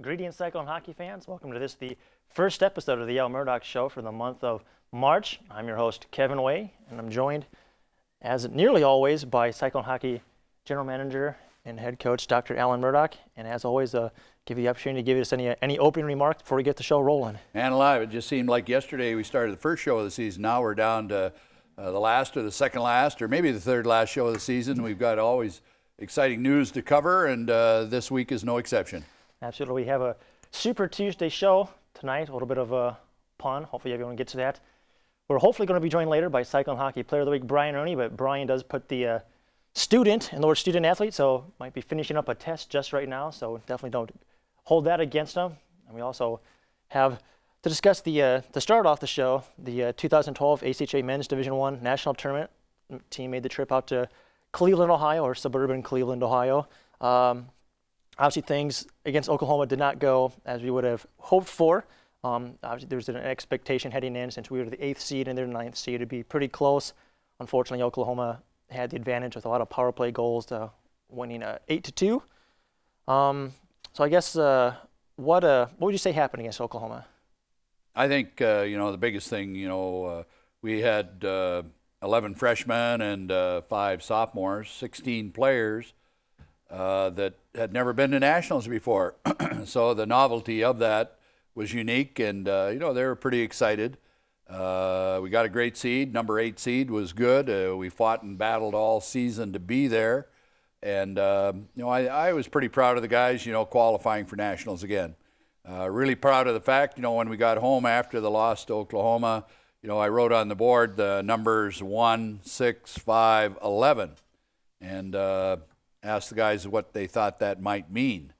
Greetings, Cyclone Hockey fans. Welcome to the first episode of the Murdoch Show for the month of March. I'm your host, Kevin Way, and I'm joined, as nearly always, by Cyclone Hockey General Manager and Head Coach Dr. Alan Murdoch. And as always, give you the opportunity to give us any opening remarks before we get the show rolling. And live, it just seemed like yesterday we started the first show of the season. Now we're down to the last or the second last, or maybe the third last show of the season. We've got always exciting news to cover, and this week is no exception. Absolutely. We have a Super Tuesday show tonight, a little bit of a pun. Hopefully everyone gets to that. We're hopefully going to be joined later by Cyclone Hockey Player of the Week, Brian Rooney, but Brian does put the student in the word student athlete, so might be finishing up a test just right now, so definitely don't hold that against him. And we also have to discuss to start off the show, the 2012 ACHA Men's Division I National Tournament. The team made the trip out to Cleveland, Ohio, or suburban Cleveland, Ohio. Obviously, things against Oklahoma did not go as we would have hoped for. Obviously, there was an expectation heading in, since we were the 8th seed and they're the 9th seed, to be pretty close. Unfortunately, Oklahoma had the advantage with a lot of power play goals, winning 8-2. So I guess what would you say happened against Oklahoma? I think the biggest thing, we had 11 freshmen and 5 sophomores, 16 players that had never been to nationals before. So the novelty of that was unique, and they were pretty excited. We got a great seed. Number 8 seed was good. We fought and battled all season to be there, and I was pretty proud of the guys, qualifying for nationals again. Really proud of the fact, when we got home after the loss to Oklahoma, I wrote on the board the numbers 1, 6, 5, 11, and asked the guys what they thought that might mean.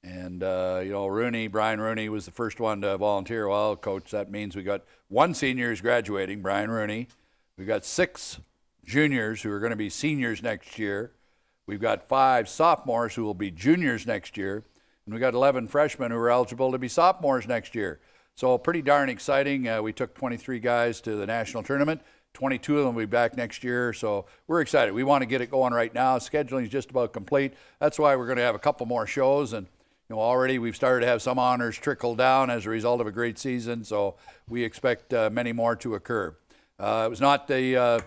And, Brian Rooney was the first one to volunteer. Well, Coach, that means we got 1 senior who's graduating, Brian Rooney. We've got 6 juniors who are going to be seniors next year. We've got 5 sophomores who will be juniors next year. And we got 11 freshmen who are eligible to be sophomores next year. So pretty darn exciting. We took 23 guys to the national tournament. 22 of them will be back next year, so we're excited. We want to get it going right now. Scheduling is just about complete. That's why we're going to have a couple more shows, and already we've started to have some honors trickle down as a result of a great season, so we expect many more to occur. It was not the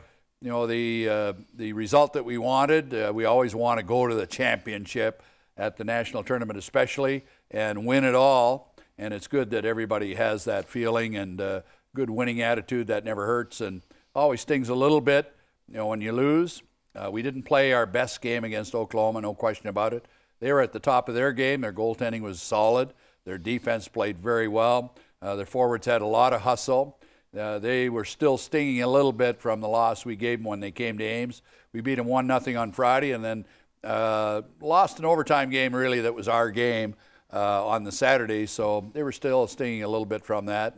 result that we wanted. We always want to go to the championship at the national tournament especially and win it all, and it's good that everybody has that feeling and good winning attitude. That never hurts, and always stings a little bit, when you lose. We didn't play our best game against Oklahoma, no question about it. They were at the top of their game. Their goaltending was solid. Their defense played very well. Their forwards had a lot of hustle. They were still stinging a little bit from the loss we gave them when they came to Ames. We beat them 1-0 on Friday, and then lost an overtime game, really, that was our game on the Saturday. So they were still stinging a little bit from that,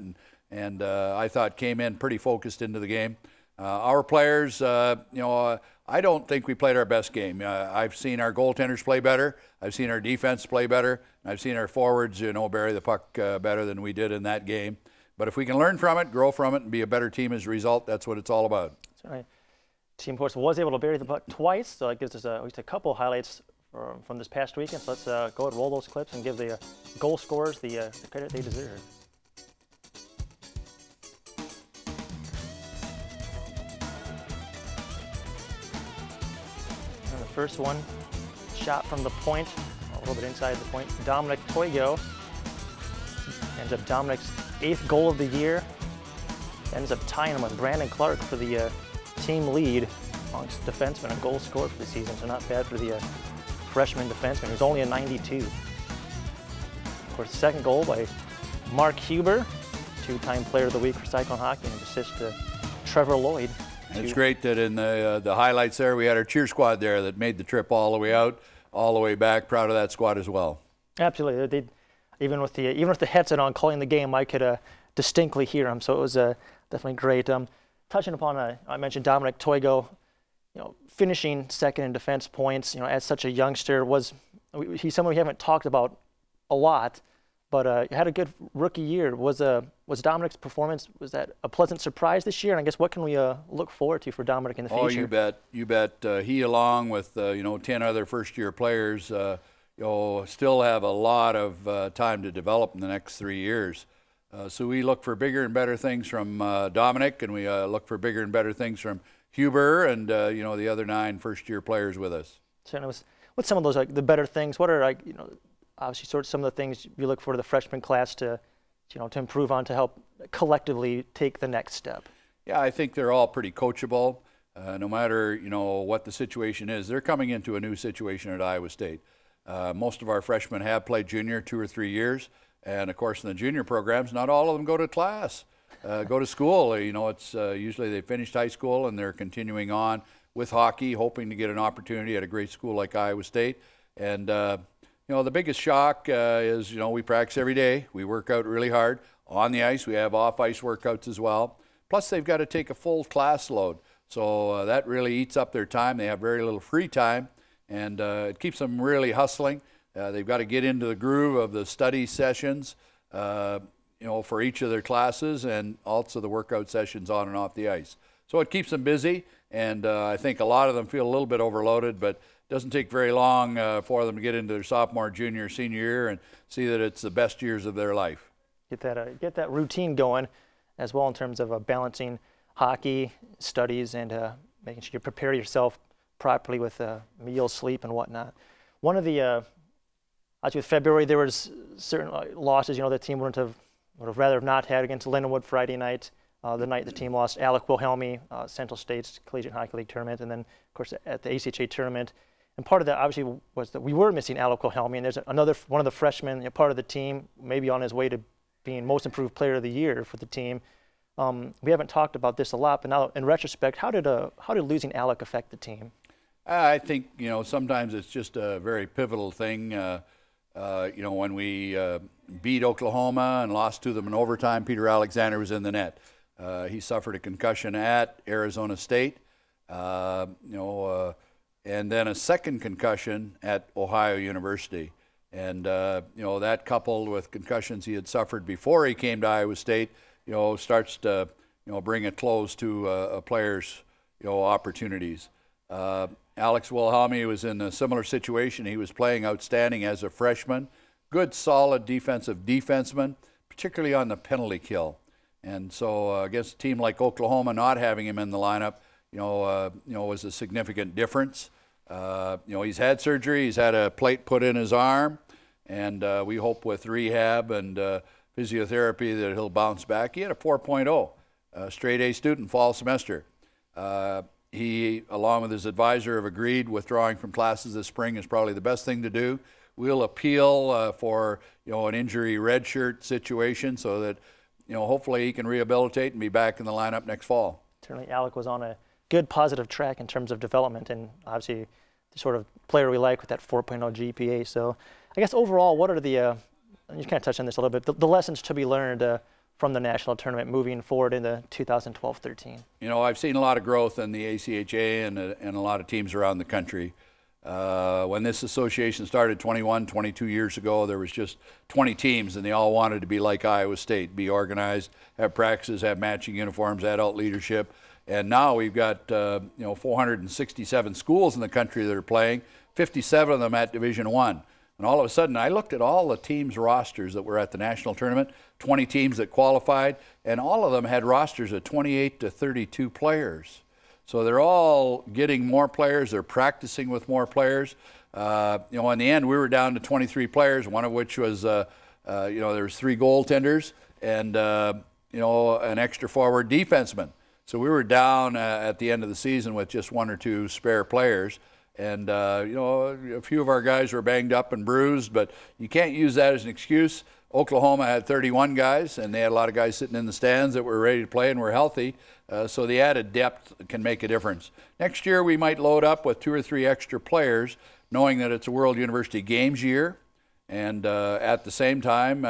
and I thought came in pretty focused into the game. Our players, I don't think we played our best game. I've seen our goaltenders play better. I've seen our defense play better. I've seen our forwards, bury the puck better than we did in that game. But if we can learn from it, grow from it, and be a better team as a result, that's what it's all about. That's right. Team, of course, was able to bury the puck twice, so it gives us at least a couple highlights from this past weekend. So let's go ahead and roll those clips and give the goal scorers the credit they deserve. First one, shot from the point, a little bit inside the point. Dominic Toigo ends up Dominic's 8th goal of the year. Ends up tying him with Brandon Clark for the team lead amongst defensemen and goal scorer for the season. So not bad for the freshman defenseman, who's only a 92. Of course, the second goal by Mark Huber, 2-time Player of the Week for Cyclone Hockey, and an assist to Trevor Lloyd. It's great that in the highlights there, we had our cheer squad there that made the trip all the way out, all the way back. Proud of that squad as well. Absolutely. Even with the headset on, calling the game, I could distinctly hear him. So it was definitely great. Touching upon, I mentioned Dominic Toigo, finishing second in defense points. As such a youngster, he's someone we haven't talked about a lot. But had a good rookie year. Was Dominic's performance, was that a pleasant surprise this year? And I guess what can we look forward to for Dominic in the future? Oh, you bet. He, along with 10 other first-year players, still have a lot of time to develop in the next 3 years. So we look for bigger and better things from Dominic, and we look for bigger and better things from Huber and the other 9 first-year players with us. Certainly. What's some of those the better things? What are obviously sort of some of the things you look for the freshman class to improve on to help collectively take the next step? Yeah, I think they're all pretty coachable. No matter what the situation is, they're coming into a new situation at Iowa State. Most of our freshmen have played junior 2 or 3 years. And, of course, in the junior programs, not all of them go to class, go to school. It's usually they finished high school and they're continuing on with hockey, hoping to get an opportunity at a great school like Iowa State. And, the biggest shock is, we practice every day. We work out really hard on the ice. We have off-ice workouts as well. Plus, they've got to take a full class load. So that really eats up their time. They have very little free time, and it keeps them really hustling. They've got to get into the groove of the study sessions, for each of their classes, and also the workout sessions on and off the ice. So it keeps them busy, and I think a lot of them feel a little bit overloaded, but it doesn't take very long for them to get into their sophomore, junior, senior year and see that it's the best years of their life. Get that routine going as well in terms of balancing hockey, studies, and making sure you prepare yourself properly with meals, sleep, and whatnot. One of the actually, with February, there was certain losses. The team would have rather not had against Lindenwood Friday night. The night the team lost Alec Wilhelmi, Central State's Collegiate Hockey League tournament, and then of course at the ACHA tournament. And part of that obviously was that we were missing Alec Wilhelmi, and there's one of the freshmen, part of the team, maybe on his way to being most improved player of the year for the team. We haven't talked about this a lot, but now in retrospect, how did losing Alec affect the team? I think sometimes it's just a very pivotal thing. When we beat Oklahoma and lost to them in overtime, Peter Alexander was in the net. He suffered a concussion at Arizona State, and then a second concussion at Ohio University. And, that coupled with concussions he had suffered before he came to Iowa State, starts to, bring a close to a player's, opportunities. Alex Wilhelmi was in a similar situation. He was playing outstanding as a freshman. Good, solid defenseman, particularly on the penalty kill. And so against a team like Oklahoma, not having him in the lineup, was a significant difference. He's had surgery. He's had a plate put in his arm. And we hope with rehab and physiotherapy that he'll bounce back. He had a 4.0, straight A student fall semester. He, along with his advisor, have agreed withdrawing from classes this spring is probably the best thing to do. We'll appeal for an injury redshirt situation so that hopefully he can rehabilitate and be back in the lineup next fall. Certainly, Alec was on a good positive track in terms of development, and obviously the sort of player we like with that 4.0 GPA. So I guess overall, what are the you kind of touched on this a little bit, the lessons to be learned from the national tournament moving forward into 2012-13? I've seen a lot of growth in the ACHA and a lot of teams around the country. When this association started 22 years ago, there was just 20 teams, and they all wanted to be like Iowa State, be organized, have practices, have matching uniforms, adult leadership. And now we've got 467 schools in the country that are playing, 57 of them at Division I. And all of a sudden, I looked at all the teams' rosters that were at the national tournament, 20 teams that qualified, and all of them had rosters of 28 to 32 players. So they're all getting more players. They're practicing with more players. In the end, we were down to 23 players, one of which was, there was 3 goaltenders and, an extra forward defenseman. So we were down at the end of the season with just 1 or 2 spare players. And, a few of our guys were banged up and bruised, but you can't use that as an excuse. Oklahoma had 31 guys, and they had a lot of guys sitting in the stands that were ready to play and were healthy. So the added depth can make a difference. Next year, we might load up with 2 or 3 extra players, knowing that it's a World University Games year. And at the same time,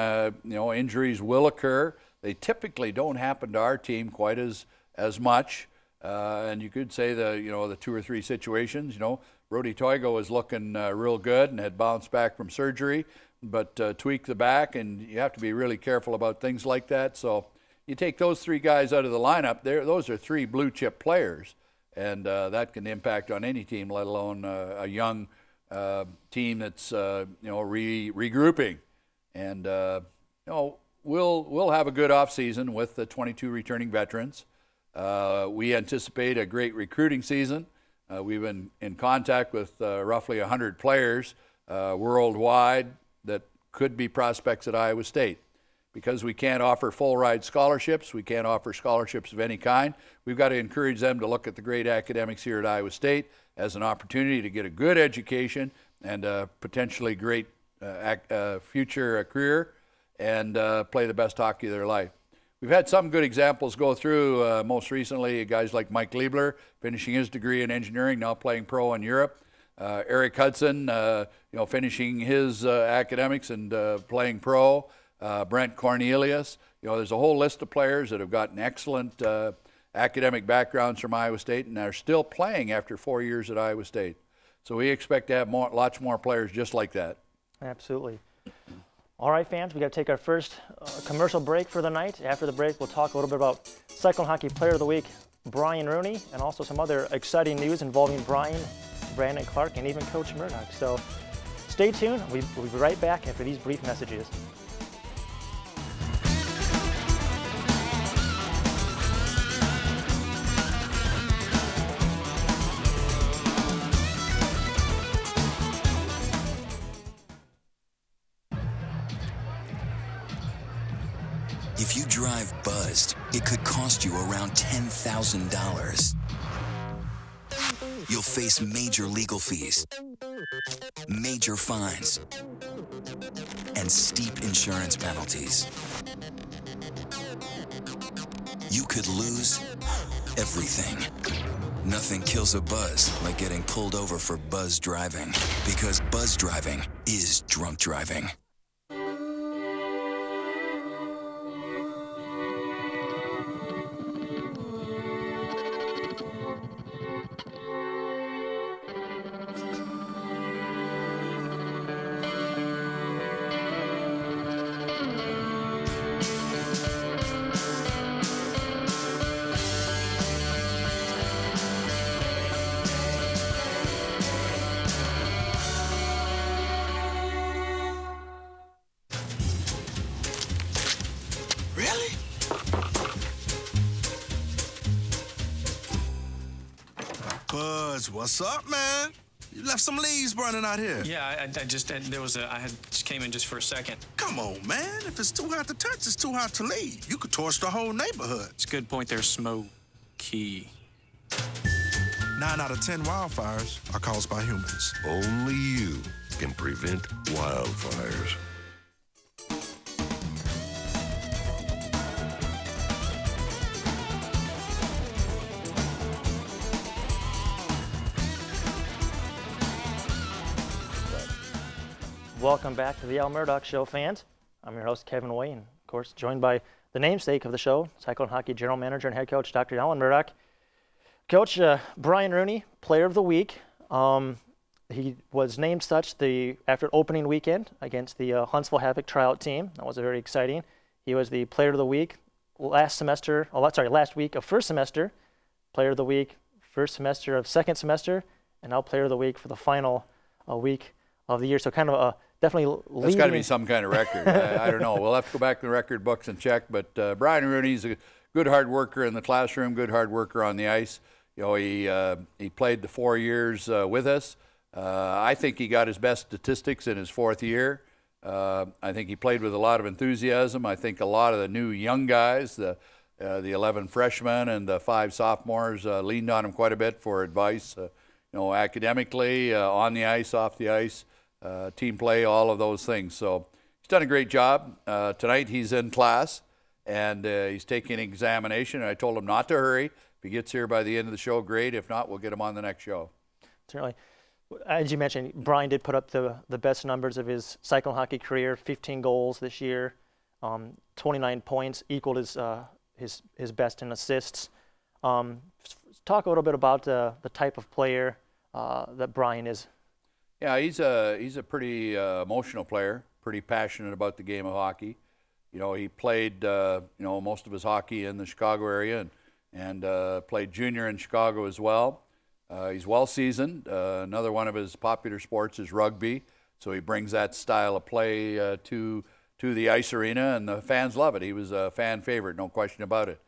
injuries will occur. They typically don't happen to our team quite as much. And you could say the 2 or 3 situations, Rody Toigo was looking real good and had bounced back from surgery, but tweaked the back, and you have to be really careful about things like that. So you take those 3 guys out of the lineup, those are 3 blue chip players, and that can impact on any team, let alone a young team that's regrouping, and we'll have a good off season with the 22 returning veterans. We anticipate a great recruiting season. We've been in contact with roughly 100 players worldwide that could be prospects at Iowa State. Because we can't offer full ride scholarships, we can't offer scholarships of any kind, we've got to encourage them to look at the great academics here at Iowa State as an opportunity to get a good education and a potentially great future career and play the best hockey of their life. We've had some good examples go through, most recently guys like Mike Liebler finishing his degree in engineering, now playing pro in Europe. Eric Hudson, finishing his academics and playing pro. Brent Cornelius. There's a whole list of players that have gotten excellent academic backgrounds from Iowa State and are still playing after 4 years at Iowa State. So we expect to have lots more players just like that. Absolutely. All right, fans, we got to take our first commercial break for the night. After the break, we'll talk a little bit about Cyclone Hockey Player of the Week, Brian Rooney, and also some other exciting news involving Brian, Brandon Clark, and even Coach Murdoch. So stay tuned. We'll be right back after these brief messages. If you drive buzzed, it could cost you around $10,000. You'll face major legal fees, major fines, and steep insurance penalties. You could lose everything. Nothing kills a buzz like getting pulled over for buzz driving, because buzz driving is drunk driving. Buzz, what's up, man? You left some leaves burning out here. Yeah, I just came in just for a second. Come on, man. If it's too hot to touch, it's too hot to leave. You could torch the whole neighborhood. It's a good point there, Smokey. 9 out of 10 wildfires are caused by humans. Only you can prevent wildfires. Welcome back to the Al Murdoch Show, fans. I'm your host, Kevin Way, and of course, joined by the namesake of the show, Cyclone Hockey General Manager and Head Coach, Dr. Alan Murdoch. Coach, Brian Rooney, Player of the Week. He was named such after opening weekend against the Huntsville Havoc tryout team. That was very exciting. He was the Player of the Week last week of first semester, Player of the Week, first semester of second semester, and now Player of the Week for the final week of the year. So kind of definitely leading. That's got to be some kind of record. I don't know. We'll have to go back to the record books and check. But Brian Rooney's a good hard worker in the classroom, good hard worker on the ice. He played the 4 years with us. I think he got his best statistics in his fourth year. I think he played with a lot of enthusiasm. I think a lot of the new young guys, the 11 freshmen and the 5 sophomores, leaned on him quite a bit for advice. Academically, on the ice, off the ice, team play, all of those things. So he's done a great job. Tonight he's in class, and he's taking an examination. I told him not to hurry. If he gets here by the end of the show, great. If not, we'll get him on the next show. Certainly. As you mentioned, Brian did put up the best numbers of his Cyclone Hockey career, 15 goals this year, 29 points, equaled his best in assists. Talk a little bit about the type of player that Brian is. Yeah, he's a pretty emotional player, pretty passionate about the game of hockey. He played most of his hockey in the Chicago area and played junior in Chicago as well. He's well seasoned. Another one of his popular sports is rugby, so he brings that style of play to the ice arena, and the fans love it. He was a fan favorite, no question about it.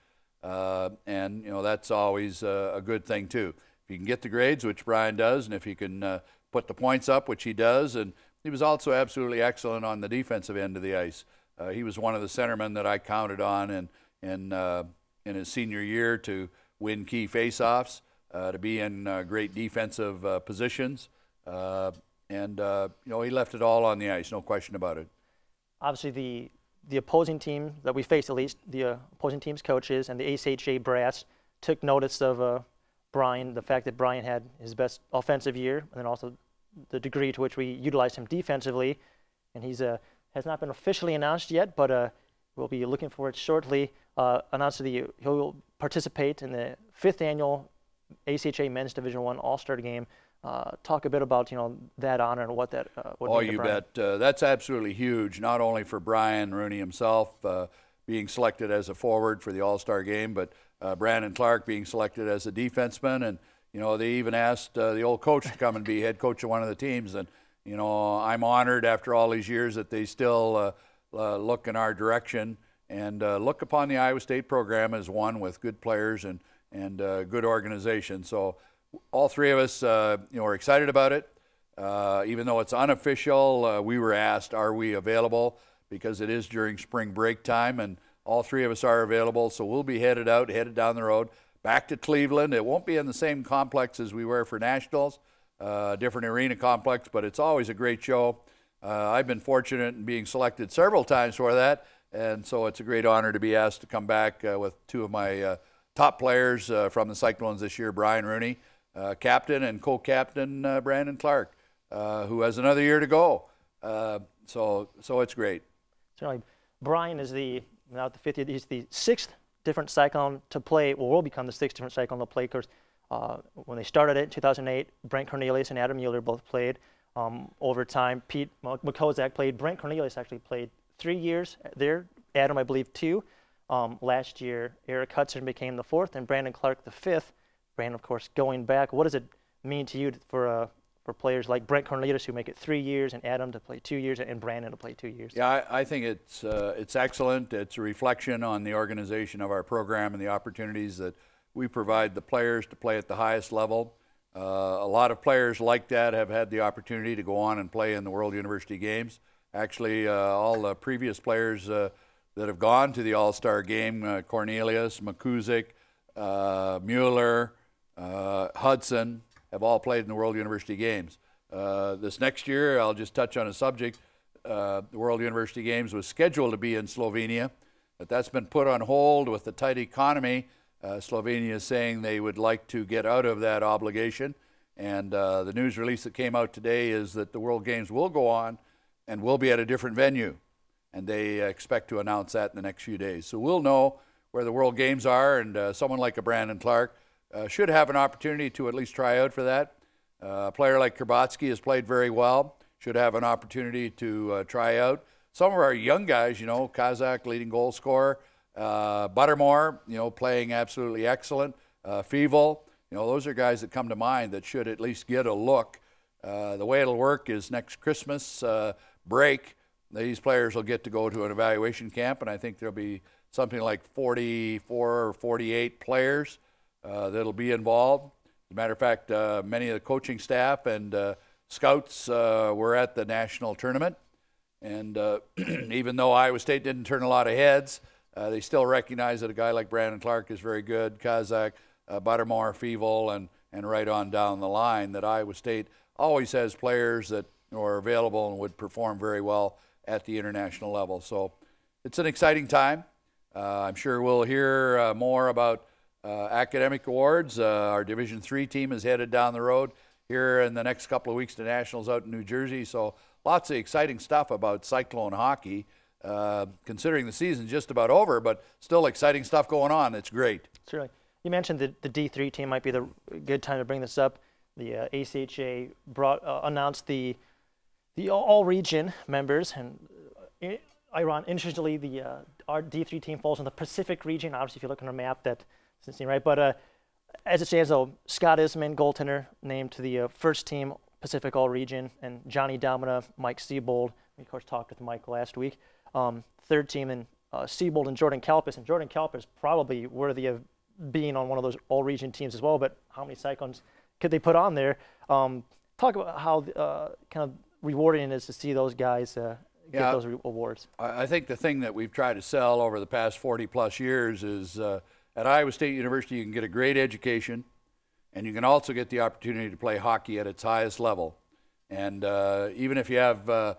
And that's always a good thing too. If he can get the grades, which Brian does, and if he can put the points up, which he does, and he was also absolutely excellent on the defensive end of the ice. He was one of the centermen that I counted on in his senior year to win key faceoffs, to be in great defensive positions, and he left it all on the ice, no question about it. Obviously, the opposing team that we faced, at least the opposing team's coaches and the ACHA brass, took notice of Brian, the fact that Brian had his best offensive year, and then also the degree to which we utilized him defensively. And he's has not been officially announced yet, but we'll be looking for it shortly. Announced that he'll participate in the 5th annual ACHA Men's Division I All-Star Game. Talk a bit about that honor and what that would mean to you Brian. bet. That's absolutely huge, not only for Brian Rooney himself being selected as a forward for the All-Star Game, but Brandon Clark being selected as a defenseman. And they even asked the old coach to come and be head coach of one of the teams. And I'm honored after all these years that they still look in our direction and look upon the Iowa State program as one with good players and good organization. So all three of us, are excited about it. Even though it's unofficial, we were asked, are we available? Because it is during spring break time, and all three of us are available. So we'll be headed down the road, back to Cleveland. It won't be in the same complex as we were for Nationals, different arena complex, but it's always a great show. I've been fortunate in being selected several times for that, and so it's a great honor to be asked to come back with two of my top players from the Cyclones this year, Brian Rooney, captain, and co-captain Brandon Clark, who has another year to go. So it's great. Certainly, Brian is now the 50th. He's the 6th different Cyclone to play. Well, will become the 6th different Cyclone to play. Of course, when they started it in 2008, Brent Cornelius and Adam Mueller both played. Over time, Pete McCozak played. Brent Cornelius actually played 3 years there. Adam, I believe, 2. Last year, Eric Hudson became the 4th, and Brandon Clark the 5th. Brandon, of course, going back. What does it mean to you for players like Brent Cornelius who make it 3 years, and Adam to play 2 years, and Brandon to play 2 years? Yeah, I think it's excellent. It's a reflection on the organization of our program and the opportunities that we provide the players to play at the highest level. A lot of players like that have had the opportunity to go on and play in the World University Games. Actually, all the previous players that have gone to the All-Star Game, Cornelius, McCusick, Mueller, Hudson, have all played in the World University Games. This next year, I'll just touch on a subject. The World University Games was scheduled to be in Slovenia, but that's been put on hold with the tight economy. Slovenia is saying they would like to get out of that obligation, and the news release that came out today is that the World Games will go on and will be at a different venue, and they expect to announce that in the next few days. So we'll know where the World Games are, and someone like a Brandon Clark should have an opportunity to at least try out for that. A player like Krabatsky has played very well, should have an opportunity to try out. Some of our young guys, Kazak, leading goal scorer, Buttermore, playing absolutely excellent, Feeble, those are guys that come to mind that should at least get a look. The way it'll work is next Christmas break, these players will get to go to an evaluation camp, and I think there'll be something like 44 or 48 players that'll be involved. As a matter of fact, many of the coaching staff and scouts were at the national tournament. And even though Iowa State didn't turn a lot of heads, they still recognize that a guy like Brandon Clark is very good, Kazak, Buttermore, Feeble, and right on down the line, that Iowa State always has players that are available and would perform very well at the international level. So it's an exciting time. I'm sure we'll hear more about academic awards. Our Division III team is headed down the road here in the next couple of weeks to Nationals out in New Jersey. So lots of exciting stuff about Cyclone Hockey, considering the season's just about over, but still exciting stuff going on. It's great. Certainly. You mentioned the D3 team might be the good time to bring this up. The ACHA announced the all-region members, and interestingly, our D3 team falls in the Pacific region. Obviously, if you look on a map, that's right. But as it stands, though, Scott Isman, goaltender, named to the first team Pacific All-Region, and Johnny Domina, Mike Seabold. We, of course, talked with Mike last week. Third team, and Seabold and Jordan Kalpis. And Jordan Kalpis probably worthy of being on one of those All-Region teams as well, but how many Cyclones could they put on there? Talk about how kind of rewarding it is to see those guys get those awards. I think the thing that we've tried to sell over the past 40-plus years is at Iowa State University you can get a great education, and you can also get the opportunity to play hockey at its highest level. And even if you have a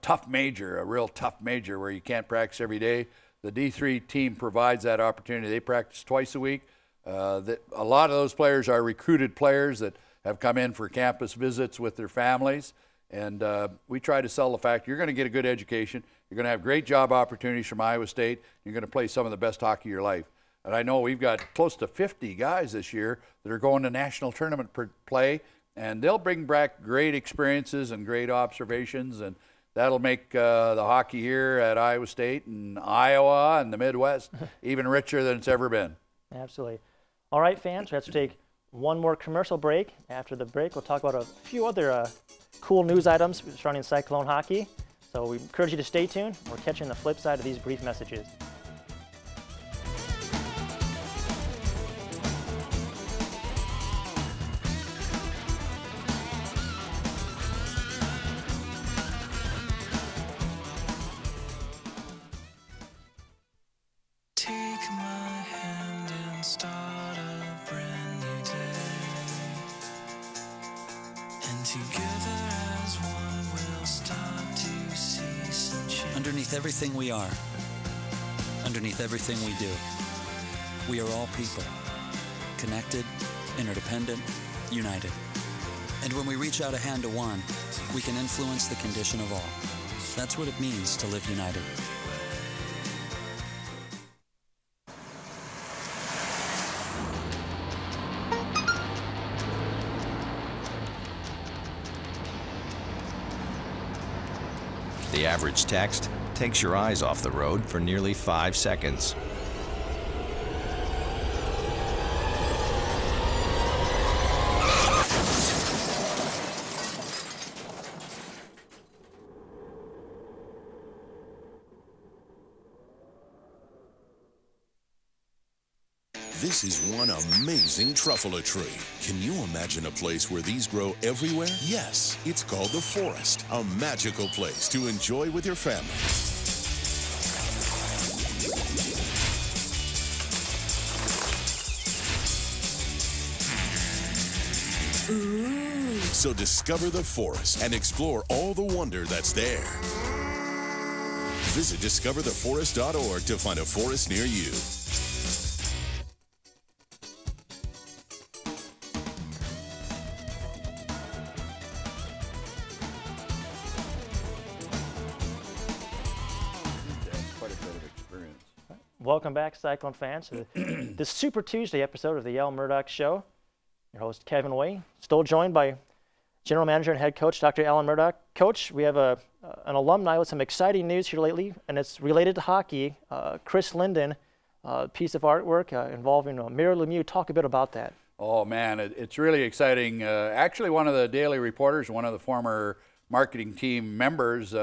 tough major, a real tough major where you can't practice every day, the D3 team provides that opportunity. They practice twice a week. A lot of those players are recruited players that have come in for campus visits with their families. And we try to sell the fact you're going to get a good education. You're going to have great job opportunities from Iowa State. You're going to play some of the best hockey of your life. And I know we've got close to 50 guys this year that are going to national tournament play. And they'll bring back great experiences and great observations. And that'll make the hockey here at Iowa State and Iowa and the Midwest even richer than it's ever been. Absolutely. All right, fans, we have to take one more commercial break. After the break, we'll talk about a few other cool news items surrounding Cyclone Hockey. So we encourage you to stay tuned. We're catching the flip side of these brief messages. Underneath everything we are, underneath everything we do, we are all people, connected, interdependent, united. And when we reach out a hand to one, we can influence the condition of all. That's what it means to live united. The average text takes your eyes off the road for nearly 5 seconds. This is one amazing truffula tree. Can you imagine a place where these grow everywhere? Yes, it's called the forest, a magical place to enjoy with your family. Ooh. So discover the forest and explore all the wonder that's there. Visit discovertheforest.org to find a forest near you. Welcome back, Cyclone fans, to this Super Tuesday episode of the Murdoch Show. Your host, Kevin Way, still joined by General Manager and Head Coach, Dr. Alan Murdoch. Coach, we have an alumni with some exciting news here lately, and it's related to hockey. Chris Linden, piece of artwork involving Mary Lemieux. Talk a bit about that. Oh, man, it's really exciting. Actually, one of the daily reporters, one of the former marketing team members,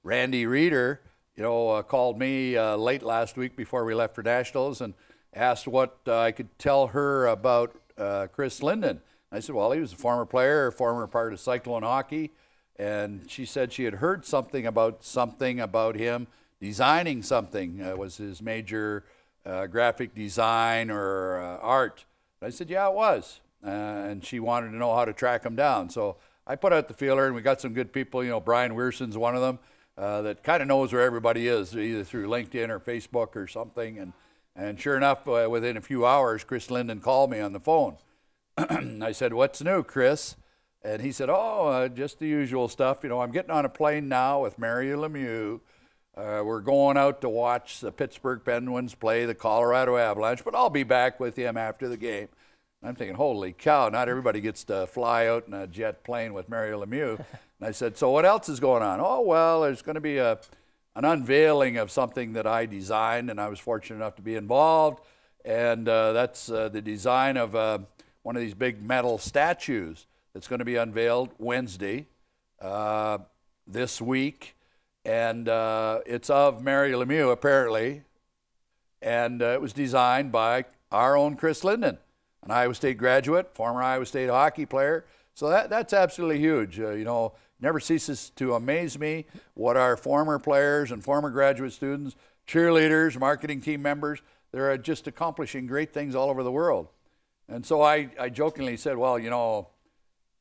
Randy Reeder, called me late last week before we left for Nationals and asked what I could tell her about Chris Linden. I said, well, he was a former player, former part of Cyclone Hockey, and she said she had heard something about him designing something. Was his major graphic design or art? I said, yeah, it was, and she wanted to know how to track him down. So I put out the feeler, and we got some good people. Brian Wearson's one of them. That kind of knows where everybody is, either through LinkedIn or Facebook or something. And sure enough, within a few hours, Chris Linden called me on the phone. I said, what's new, Chris? And he said, just the usual stuff. I'm getting on a plane now with Mary Lemieux. We're going out to watch the Pittsburgh Penguins play the Colorado Avalanche, but I'll be back with him after the game. I'm thinking, holy cow, not everybody gets to fly out in a jet plane with Mary Lemieux. And I said, so what else is going on? Oh, well, there's going to be an unveiling of something that I designed, and I was fortunate enough to be involved. and that's the design of one of these big metal statues that's going to be unveiled Wednesday this week, and it's of Mary Lemieux apparently, and it was designed by our own Chris Linden, an Iowa State graduate, former Iowa State hockey player. So that's absolutely huge. Never ceases to amaze me what our former players and former graduate students, cheerleaders, marketing team members, they're just accomplishing great things all over the world. And so I jokingly said, well,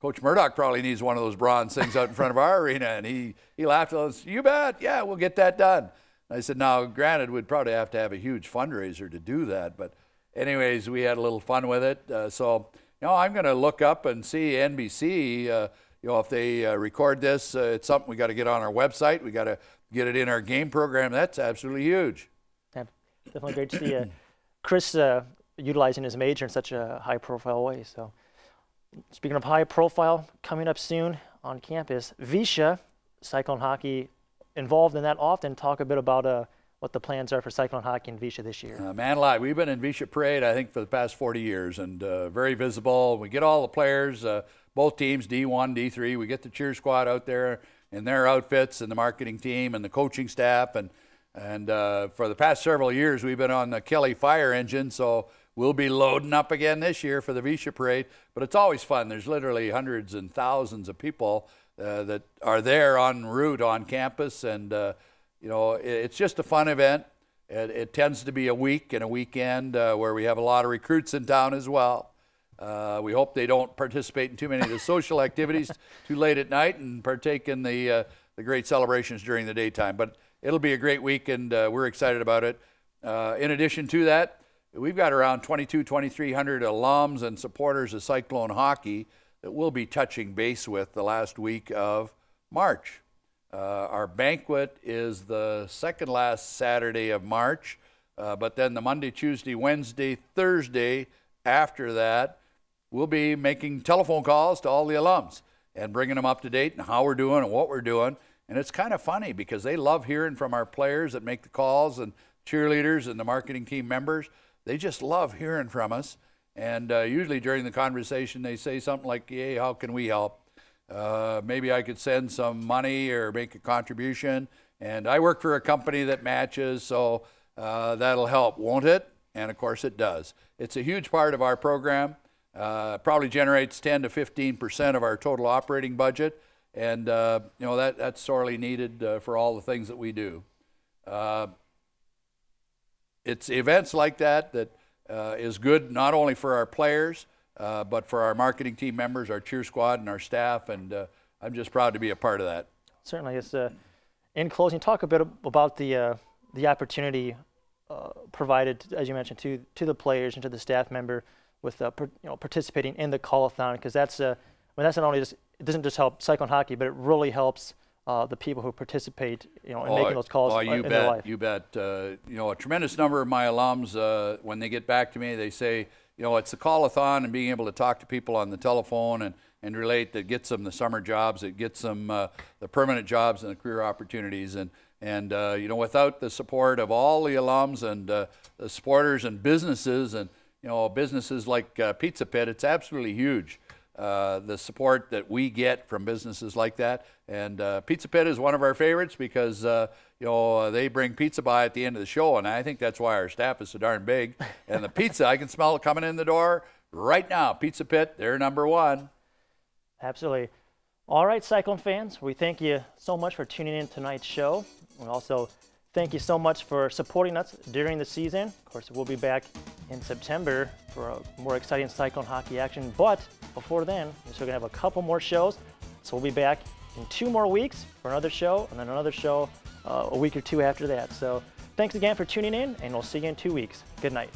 Coach Murdoch probably needs one of those bronze things out in front of our arena. And he laughed and said, you bet, yeah, we'll get that done. And I said, now, granted, we'd probably have to have a huge fundraiser to do that. But anyways, we had a little fun with it. I'm going to look up and see NBC, if they record this. It's something we got to get on our website. We got to get it in our game program. That's absolutely huge. Yeah, definitely great to see Chris utilizing his major in such a high-profile way. So, speaking of high-profile, coming up soon on campus, Visha, Cyclone Hockey, involved in that often. Talk a bit about what the plans are for Cyclone Hockey and Visha this year. Man alive, we've been in Visha Parade, I think, for the past 40 years, and very visible. We get all the players, both teams, D1, D3. We get the cheer squad out there in their outfits, and the marketing team and the coaching staff. And for the past several years, we've been on the Kelly Fire engine, so we'll be loading up again this year for the Visha Parade. But it's always fun. There's literally hundreds and thousands of people that are there en route on campus, and it's just a fun event. It tends to be a week and a weekend where we have a lot of recruits in town as well. We hope they don't participate in too many of the social activities too late at night and partake in the great celebrations during the daytime. But it'll be a great week, and we're excited about it. In addition to that, we've got around 2,300 alums and supporters of Cyclone Hockey that we'll be touching base with the last week of March. Our banquet is the second last Saturday of March, but then the Monday, Tuesday, Wednesday, Thursday after that, we'll be making telephone calls to all the alums and bringing them up to date and how we're doing and what we're doing. And it's kind of funny because they love hearing from our players that make the calls and cheerleaders and the marketing team members. They just love hearing from us. And usually during the conversation, they say something like, hey, how can we help? Maybe I could send some money or make a contribution. And I work for a company that matches, so that'll help, won't it? And of course it does. It's a huge part of our program. Probably generates 10 to 15% of our total operating budget. And, that's sorely needed for all the things that we do. It's events like that is good not only for our players, but for our marketing team members, our cheer squad, and our staff, and I'm just proud to be a part of that. Certainly. It's, in closing, talk a bit about the opportunity provided, as you mentioned, to the players and to the staff member with participating in the call-a-thon, because that's that's not only just, it doesn't just help Cyclone Hockey, but it really helps the people who participate, in making those calls in their life. You bet. A tremendous number of my alums, when they get back to me, they say, it's the call-a-thon and being able to talk to people on the telephone and relate that gets them the summer jobs, it gets them the permanent jobs and the career opportunities. And without the support of all the alums and the supporters and businesses, and businesses like Pizza Pit, it's absolutely huge. The support that we get from businesses like that. And Pizza Pit is one of our favorites because, they bring pizza by at the end of the show, and I think that's why our staff is so darn big. And the pizza, I can smell it coming in the door right now. Pizza Pit, they're number one. Absolutely. All right, Cyclone fans, we thank you so much for tuning in to tonight's show. We also thank you so much for supporting us during the season. Of course, we'll be back in September for a more exciting Cyclone Hockey action. But before then, we're still going to have a couple more shows. So we'll be back in 2 more weeks for another show, and then another show a week or two after that. So thanks again for tuning in, and we'll see you in 2 weeks. Good night.